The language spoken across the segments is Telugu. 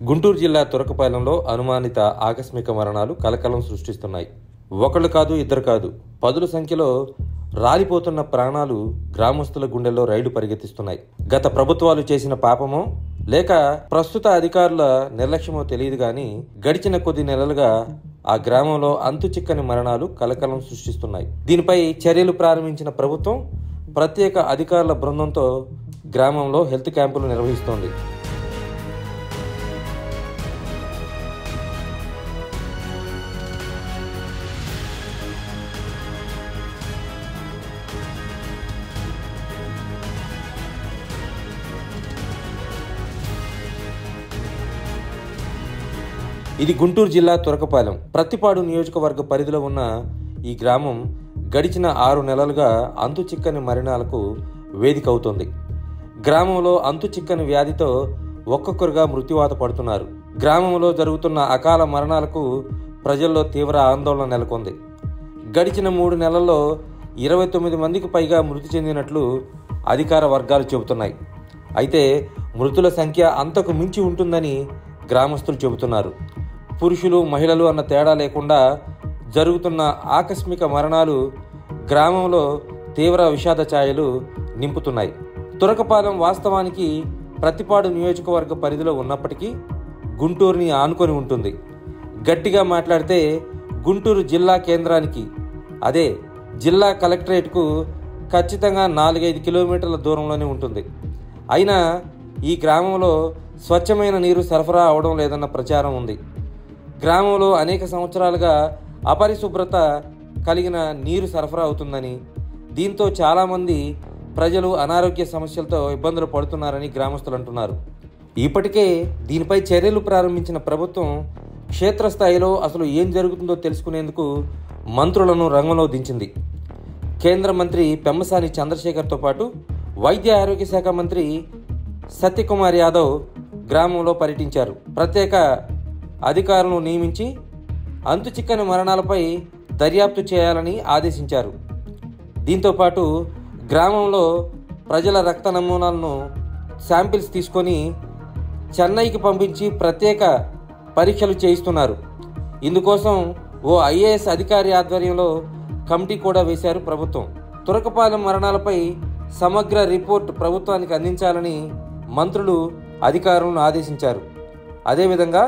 గుంటూరు జిల్లా తురకపాలెంలో అనుమానిత ఆకస్మిక మరణాలు కలకలం సృష్టిస్తున్నాయి. ఒకళ్ళు కాదు, ఇద్దరు కాదు, పదుల సంఖ్యలో రాలిపోతున్న ప్రాణాలు గ్రామస్తుల గుండెల్లో రైళ్లు పరిగెత్తిస్తున్నాయి. గత ప్రభుత్వాలు చేసిన పాపమో లేక ప్రస్తుత అధికారుల నిర్లక్ష్యమో తెలియదు కానీ గడిచిన కొద్ది నెలలుగా ఆ గ్రామంలో అంతు చిక్కని మరణాలు కలకలం సృష్టిస్తున్నాయి. దీనిపై చర్యలు ప్రారంభించిన ప్రభుత్వం ప్రత్యేక అధికారుల బృందంతో గ్రామంలో హెల్త్ క్యాంపులు నిర్వహిస్తోంది. ఇది గుంటూరు జిల్లా తురకపాలెం ప్రత్తిపాడు నియోజకవర్గ పరిధిలో ఉన్న ఈ గ్రామం గడిచిన 6 నెలలుగా అంతు చిక్కని మరణాలకు వేదిక అవుతోంది. గ్రామంలో అంతు చిక్కని వ్యాధితో ఒక్కొక్కరుగా మృత్యువాత పడుతున్నారు. గ్రామంలో జరుగుతున్న అకాల మరణాలకు ప్రజల్లో తీవ్ర ఆందోళన నెలకొంది. గడిచిన 3 నెలల్లో 29 మందికి పైగా మృతి చెందినట్లు అధికార వర్గాలు చెబుతున్నాయి. అయితే మృతుల సంఖ్య అంతకు మించి ఉంటుందని గ్రామస్తులు చెబుతున్నారు. పురుషులు మహిళలు అన్న తేడా లేకుండా జరుగుతున్న ఆకస్మిక మరణాలు గ్రామంలో తీవ్ర విషాద ఛాయలు నింపుతున్నాయి. తురకపాలెం వాస్తవానికి ప్రత్తిపాడు నియోజకవర్గ పరిధిలో ఉన్నప్పటికీ గుంటూరుని ఆనుకొని ఉంటుంది. గట్టిగా మాట్లాడితే గుంటూరు జిల్లా కేంద్రానికి, అదే జిల్లా కలెక్టరేట్కు ఖచ్చితంగా 4-5 కిలోమీటర్ల దూరంలోనే ఉంటుంది. అయినా ఈ గ్రామంలో స్వచ్ఛమైన నీరు సరఫరా అవడం లేదన్న ప్రచారం ఉంది. గ్రామంలో అనేక సంవత్సరాలుగా అపరిశుభ్రత కలిగిన నీరు సరఫరా అవుతుందని, దీంతో చాలామంది ప్రజలు అనారోగ్య సమస్యలతో ఇబ్బందులు పడుతున్నారని గ్రామస్తులు అంటున్నారు. ఇప్పటికే దీనిపై చర్యలు ప్రారంభించిన ప్రభుత్వం క్షేత్రస్థాయిలో అసలు ఏం జరుగుతుందో తెలుసుకునేందుకు మంత్రులను రంగంలో దించింది. కేంద్ర మంత్రి పెమ్మసాని చంద్రశేఖర్తో పాటు వైద్య ఆరోగ్య శాఖ మంత్రి సత్యకుమార్ యాదవ్ గ్రామంలో పర్యటించారు. ప్రత్యేక అధికారులను నియమించి అంతు చిక్కని మరణాలపై దర్యాప్తు చేయాలని ఆదేశించారు. దీంతోపాటు గ్రామంలో ప్రజల రక్త నమూనాలను శాంపిల్స్ తీసుకొని చెన్నైకి పంపించి ప్రత్యేక పరీక్షలు చేయిస్తున్నారు. ఇందుకోసం ఓ ఐఏఎస్ అధికారి ఆధ్వర్యంలో కమిటీ కూడా వేశారు ప్రభుత్వం. తురకపాలెం మరణాలపై సమగ్ర రిపోర్ట్ ప్రభుత్వానికి అందించాలని మంత్రులు అధికారులను ఆదేశించారు. అదేవిధంగా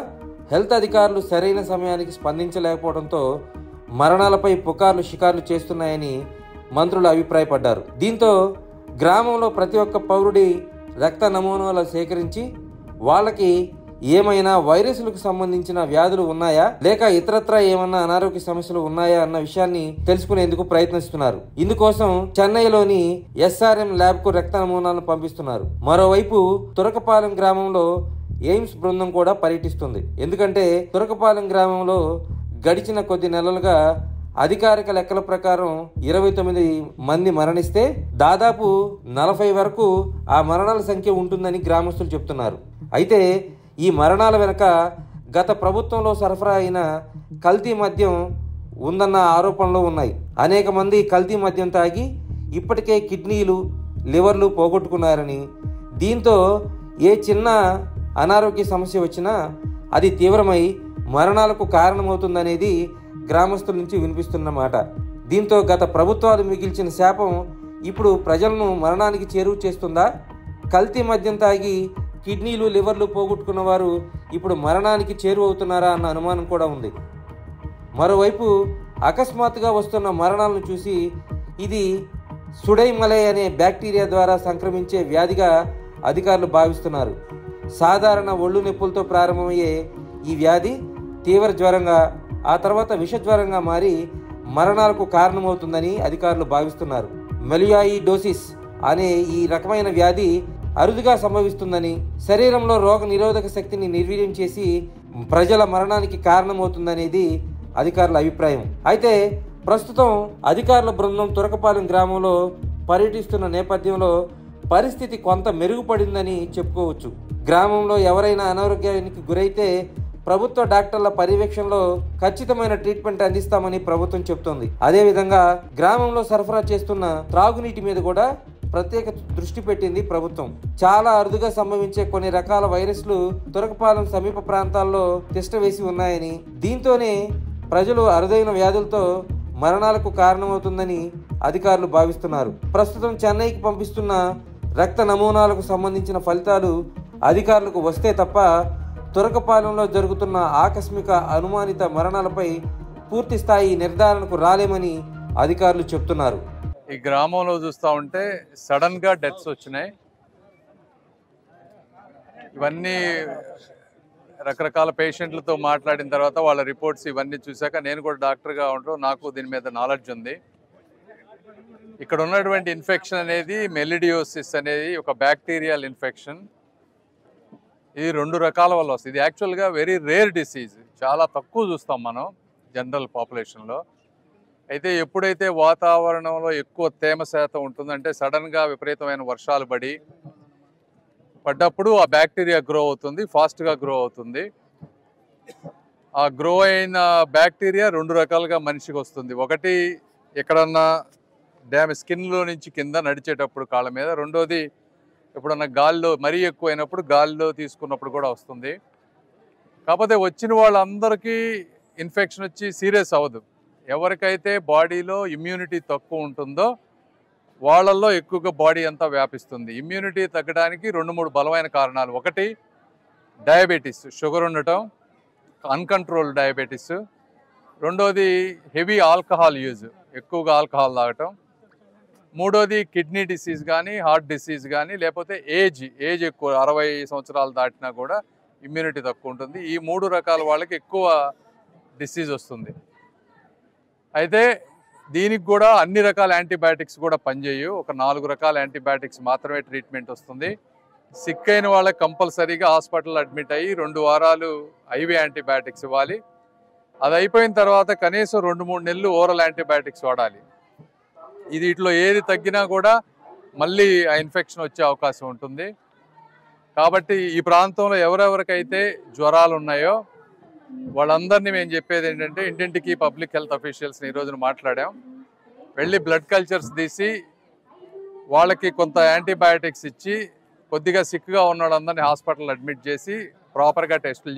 హెల్త్ అధికారులు సరైన సమయానికి స్పందించలేకపోవడంతో మరణాలపై పుకార్లు షికార్లు చేస్తున్నాయని మంత్రులు అభిప్రాయపడ్డారు. దీంతో గ్రామంలో ప్రతి ఒక్క పౌరుడి రక్త నమూనాలు సేకరించి వాళ్ళకి ఏమైనా వైరస్లకు సంబంధించిన వ్యాధులు ఉన్నాయా లేక ఇతరత్రా ఏమన్నా అనారోగ్య సమస్యలు ఉన్నాయా అన్న విషయాన్ని తెలుసుకునేందుకు ప్రయత్నిస్తున్నారు. ఇందుకోసం చెన్నైలోని SRM ల్యాబ్ కు రక్త నమూనాలను పంపిస్తున్నారు. మరోవైపు తురకపాలెం గ్రామంలో ఎయిమ్స్ బృందం కూడా పర్యటిస్తుంది. ఎందుకంటే తురకపాలెం గ్రామంలో గడిచిన కొద్ది నెలలుగా అధికారిక లెక్కల ప్రకారం 29 మంది మరణిస్తే దాదాపు 40 వరకు ఆ మరణాల సంఖ్య ఉంటుందని గ్రామస్తులు చెప్తున్నారు. అయితే ఈ మరణాల వెనుక గత ప్రభుత్వంలో సరఫరా అయిన కల్తీ మద్యం ఉందన్న ఆరోపణలు ఉన్నాయి. అనేక మంది కల్తీ మద్యం తాగి ఇప్పటికే కిడ్నీలు, లివర్లు పోగొట్టుకున్నారని, దీంతో ఏ చిన్న అనారోగ్య సమస్య వచ్చినా అది తీవ్రమై మరణాలకు కారణమవుతుందనేది గ్రామస్తుల నుంచి వినిపిస్తున్న మాట. దీంతో గత ప్రభుత్వాలు మిగిల్చిన శాపం ఇప్పుడు ప్రజలను మరణానికి చేరువ చేస్తుందా? కల్తీ మద్యం తాగి కిడ్నీలు, లివర్లు పోగొట్టుకున్న వారు ఇప్పుడు మరణానికి చేరువవుతున్నారా అన్న అనుమానం కూడా ఉంది. మరోవైపు అకస్మాత్తుగా వస్తున్న మరణాలను చూసి ఇది సుడైమలై అనే బ్యాక్టీరియా ద్వారా సంక్రమించే వ్యాధిగా అధికారులు భావిస్తున్నారు. సాధారణ ఒళ్ళు నొప్పులతో ప్రారంభమయ్యే ఈ వ్యాధి తీవ్ర జ్వరంగా, ఆ తర్వాత విషజ్వరంగా మారి మరణాలకు కారణమవుతుందని అధికారులు భావిస్తున్నారు. మెలియాయిడోసిస్ అనే ఈ రకమైన వ్యాధి అరుదుగా సంభవిస్తుందని, శరీరంలో రోగ నిరోధక శక్తిని నిర్వీర్యం చేసి ప్రజల మరణానికి కారణమవుతుందనేది అధికారుల అభిప్రాయం. అయితే ప్రస్తుతం అధికారుల బృందం తురకపాలెం గ్రామంలో పర్యటిస్తున్న నేపథ్యంలో పరిస్థితి కొంత మెరుగుపడిందని చెప్పుకోవచ్చు. గ్రామంలో ఎవరైనా అనారోగ్యానికి గురైతే ప్రభుత్వ డాక్టర్ల పర్యవేక్షణలో ఖచ్చితమైన ట్రీట్మెంట్ అందిస్తామని ప్రభుత్వం చెబుతోంది. అదేవిధంగా గ్రామంలో సరఫరా చేస్తున్న త్రాగునీటి మీద కూడా ప్రత్యేక దృష్టి పెట్టింది ప్రభుత్వం. చాలా అరుదుగా సంభవించే కొన్ని రకాల వైరస్లు తురకపాలెం సమీప ప్రాంతాల్లో తిష్టవేసి ఉన్నాయని, దీంతోనే ప్రజలు అరుదైన వ్యాధులతో మరణాలకు కారణమవుతుందని అధికారులు భావిస్తున్నారు. ప్రస్తుతం చెన్నైకి పంపిస్తున్న రక్త నమూనాలకు సంబంధించిన ఫలితాలు అధికారులకు వస్తే తప్ప తురకపాలెంలో జరుగుతున్న ఆకస్మిక అనుమానిత మరణాలపై పూర్తి స్థాయి నిర్ధారణకు రాలేమని అధికారులు చెప్తున్నారు. ఈ గ్రామంలో చూస్తూ ఉంటే సడన్గా డెత్స్ వచ్చినాయి. ఇవన్నీ రకరకాల పేషెంట్లతో మాట్లాడిన తర్వాత వాళ్ళ రిపోర్ట్స్ ఇవన్నీ చూశాక నేను కూడా డాక్టర్గా ఉండడం నాకు దీని మీద నాలెడ్జ్ ఉంది. ఇక్కడ ఉన్నటువంటి ఇన్ఫెక్షన్ అనేది మెలిడియోసిస్ అనేది ఒక బ్యాక్టీరియల్ ఇన్ఫెక్షన్. ఇది 2 రకాల వల్ల వస్తుంది. ఇది యాక్చువల్గా వెరీ రేర్ డిసీజ్, చాలా తక్కువ చూస్తాం మనం జనరల్ పాపులేషన్లో. అయితే ఎప్పుడైతే వాతావరణంలో ఎక్కువ తేమ శాతం ఉంటుందంటే సడన్గా విపరీతమైన వర్షాలు పడ్డప్పుడు ఆ బ్యాక్టీరియా గ్రో అవుతుంది, ఫాస్ట్గా గ్రో అవుతుంది. ఆ గ్రో అయిన బ్యాక్టీరియా 2 రకాలుగా మనిషికి వస్తుంది. ఒకటి ఎక్కడన్నా స్కిన్లో నుంచి కింద నడిచేటప్పుడు కాళ్ళ మీద, రెండోది ఎప్పుడన్నా గాల్లో మరీ ఎక్కువైనప్పుడు గాల్లో తీసుకున్నప్పుడు కూడా వస్తుంది. కాకపోతే వచ్చిన వాళ్ళందరికీ ఇన్ఫెక్షన్ వచ్చి సీరియస్ అవ్వదు. ఎవరికైతే బాడీలో ఇమ్యూనిటీ తక్కువ ఉంటుందో వాళ్ళల్లో ఎక్కువగా బాడీ అంతా వ్యాపిస్తుంది. ఇమ్యూనిటీ తగ్గడానికి 2-3 బలమైన కారణాలు. ఒకటి డయాబెటీస్, షుగర్ ఉండటం, అన్కంట్రోల్ డయాబెటీస్. రెండోది హెవీ ఆల్కహాల్ యూజ్, ఎక్కువగా ఆల్కహాల్ తాగటం. మూడోది కిడ్నీ డిసీజ్ కానీ, హార్ట్ డిసీజ్ కానీ, లేకపోతే ఏజ్ ఎక్కువ 60 సంవత్సరాలు దాటినా కూడా ఇమ్యూనిటీ తక్కువ ఉంటుంది. ఈ 3 రకాల వాళ్ళకి ఎక్కువ డిసీజ్ వస్తుంది. అయితే దీనికి కూడా అన్ని రకాల యాంటీబయాటిక్స్ కూడా పనిచేయవు. ఒక 4 రకాల యాంటీబయాటిక్స్ మాత్రమే ట్రీట్మెంట్ వస్తుంది. సిక్ అయిన వాళ్ళకి కంపల్సరీగా హాస్పిటల్ అడ్మిట్ అయ్యి 2 వారాలు ఐవీ యాంటీబయాటిక్స్ ఇవ్వాలి. అది అయిపోయిన తర్వాత కనీసం 2-3 నెలలు ఓరల్ యాంటీబయాటిక్స్ వాడాలి. వీటిలో ఏది తగ్గినా కూడా మళ్ళీ ఆ ఇన్ఫెక్షన్ వచ్చే అవకాశం ఉంటుంది. కాబట్టి ఈ ప్రాంతంలో ఎవరెవరికైతే జ్వరాలు ఉన్నాయో వాళ్ళందరినీ మేము చెప్పేది ఏంటంటే, ఇంటింటికి పబ్లిక్ హెల్త్ అఫీషియల్స్ని ఈ రోజున మాట్లాడాం. వెళ్ళి బ్లడ్ కల్చర్స్ తీసి వాళ్ళకి కొంత యాంటీబయాటిక్స్ ఇచ్చి కొద్దిగా సిక్గా ఉన్న వాళ్ళందరినీ హాస్పిటల్ అడ్మిట్ చేసి ప్రాపర్గా టెస్టులు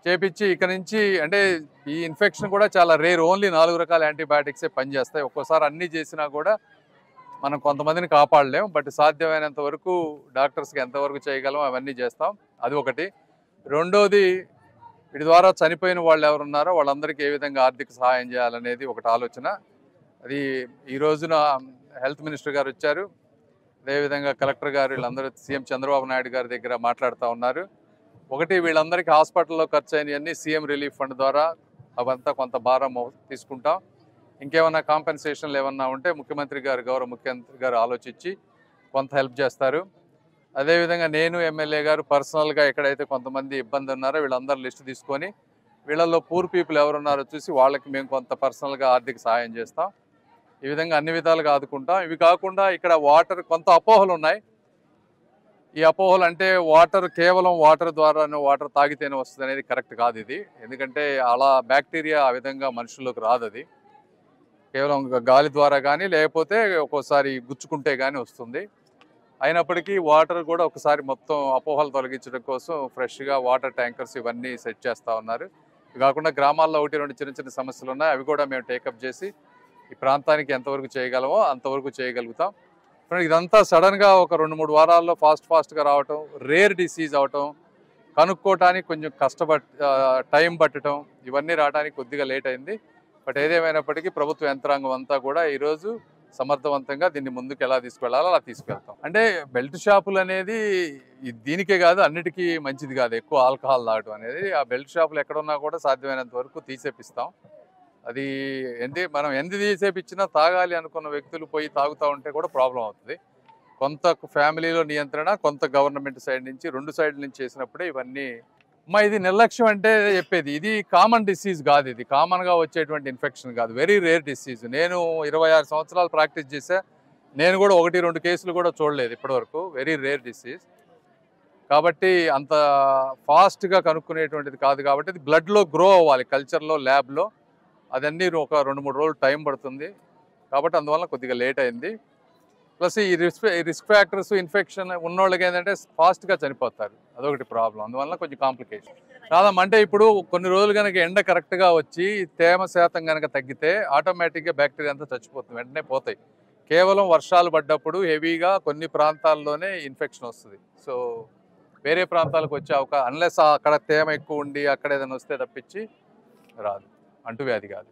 చేపించి ఇక నుంచి, అంటే ఈ ఇన్ఫెక్షన్ కూడా చాలా రేర్, ఓన్లీ 4 రకాల యాంటీబయాటిక్సే పనిచేస్తాయి. ఒక్కోసారి అన్నీ చేసినా కూడా మనం కొంతమందిని కాపాడలేం. బట్ సాధ్యమైనంత వరకు డాక్టర్స్కి ఎంతవరకు చేయగలం అవన్నీ చేస్తాం. అది ఒకటి. రెండోది, వీటి ద్వారా చనిపోయిన వాళ్ళు ఎవరున్నారో వాళ్ళందరికీ ఏ విధంగా ఆర్థిక సహాయం చేయాలనేది ఒకటి ఆలోచన. అది ఈ రోజున హెల్త్ మినిస్టర్ గారు వచ్చారు, అదేవిధంగా కలెక్టర్ గారు, వీళ్ళందరూ సీఎం చంద్రబాబు నాయుడు గారి దగ్గర మాట్లాడుతూ ఉన్నారు. ఒకటి, వీళ్ళందరికీ హాస్పిటల్లో ఖర్చు అయినవన్నీ సీఎం రిలీఫ్ ఫండ్ ద్వారా అవంతా కొంత భారం తీసుకుంటాం. ఇంకేమన్నా కాంపెన్సేషన్లు ఏమన్నా ఉంటే గౌరవ ముఖ్యమంత్రి గారు ఆలోచించి కొంత హెల్ప్ చేస్తారు. అదేవిధంగా నేను ఎమ్మెల్యే గారు పర్సనల్గా ఎక్కడైతే కొంతమంది ఇబ్బంది ఉన్నారో వీళ్ళందరూ లిస్ట్ తీసుకొని వీళ్ళల్లో పూర్ పీపుల్ ఎవరున్నారో చూసి వాళ్ళకి మేము కొంత పర్సనల్గా ఆర్థిక సహాయం చేస్తాం. ఈ విధంగా అన్ని విధాలుగా ఆదుకుంటాం. ఇవి కాకుండా ఇక్కడ వాటర్ కొంత అపోహలు ఉన్నాయి. ఈ అపోహలు అంటే కేవలం వాటర్ ద్వారానే, వాటర్ తాగితేనే వస్తుంది అనేది కరెక్ట్ కాదు ఇది. ఎందుకంటే అలా బ్యాక్టీరియా ఆ విధంగా మనుషుల్లోకి రాదు. అది కేవలం గాలి ద్వారా కానీ లేకపోతే ఒక్కోసారి గుచ్చుకుంటే కానీ వస్తుంది. అయినప్పటికీ వాటర్ కూడా ఒకసారి మొత్తం అపోహలు తొలగించడం కోసం ఫ్రెష్గా వాటర్ ట్యాంకర్స్ ఇవన్నీ సెట్ చేస్తూ ఉన్నారు. ఇవి కాకుండా గ్రామాల్లో 1-2 చిన్న చిన్న సమస్యలు ఉన్నాయి, అవి కూడా మేము టేకప్ చేసి ఈ ప్రాంతానికి ఎంతవరకు చేయగలమో అంతవరకు చేయగలుగుతాం. ఇదంతా సడన్గా ఒక 2-3 వారాల్లో ఫాస్ట్గా రావటం, రేర్ డిసీజ్ అవటం, కనుక్కోవటానికి కొంచెం టైం పట్టడం, ఇవన్నీ రావడానికి కొద్దిగా లేట్ అయింది. బట్ ఏదేమైనప్పటికీ ప్రభుత్వ యంత్రాంగం అంతా కూడా ఈరోజు సమర్థవంతంగా దీన్ని ముందుకు ఎలా తీసుకెళ్లాలో అలా తీసుకెళ్తాం. అంటే బెల్ట్ షాపులు అనేది దీనికే కాదు, అన్నిటికీ మంచిది కాదు ఎక్కువ ఆల్కహాల్ తాగడం అనేది. ఆ బెల్ట్ షాపులు ఎక్కడున్నా కూడా సాధ్యమైనంత వరకు తీసేపిస్తాం. అది మనం ఎంత తీసేపిచ్చినా తాగాలి అనుకున్న వ్యక్తులు పోయి తాగుతూ ఉంటే కూడా ప్రాబ్లం అవుతుంది. కొంత ఫ్యామిలీలో నియంత్రణ, కొంత గవర్నమెంట్ సైడ్ నుంచి, 2 సైడ్ల నుంచి చేసినప్పుడే ఇవన్నీ. ఇది నిర్లక్ష్యం అంటే చెప్పేది, ఇది కామన్ డిసీజ్ కాదు, ఇది కామన్గా వచ్చేటువంటి ఇన్ఫెక్షన్ కాదు, వెరీ రేర్ డిసీజ్. నేను 26 సంవత్సరాలు ప్రాక్టీస్ చేశా, నేను కూడా 1-2 కేసులు కూడా చూడలేదు ఇప్పటివరకు. వెరీ రేర్ డిసీజ్ కాబట్టి అంత ఫాస్ట్గా కనుక్కునేటువంటిది కాదు. కాబట్టి ఇది బ్లడ్లో గ్రో అవ్వాలి, కల్చర్లో, ల్యాబ్లో. అదన్నీ ఒక 2-3 రోజులు టైం పడుతుంది. కాబట్టి అందువల్ల కొద్దిగా లేట్ అయింది. ప్లస్ ఈ రిస్క్ ఫ్యాక్టర్స్ ఇన్ఫెక్షన్ ఉన్నోళ్ళకి ఏంటంటే ఫాస్ట్గా చనిపోతారు, అదొకటి ప్రాబ్లం. అందువల్ల కొంచెం కాంప్లికేషన్ కాదమ్మా. అంటే ఇప్పుడు కొన్ని రోజులు కనుక ఎండ కరెక్ట్గా వచ్చి తేమ శాతం కనుక తగ్గితే ఆటోమేటిక్గా బ్యాక్టీరియా అంతా చచ్చిపోతుంది, వెంటనే పోతాయి. కేవలం వర్షాలు పడ్డప్పుడు హెవీగా కొన్ని ప్రాంతాల్లోనే ఇన్ఫెక్షన్ వస్తుంది. సో వేరే ప్రాంతాలకు వచ్చే అన్లెస్ అక్కడ తేమ ఎక్కువ ఉండి అక్కడ ఏదైనా వస్తే తప్పించి రాదు, అంటువ్యాధి కాదు.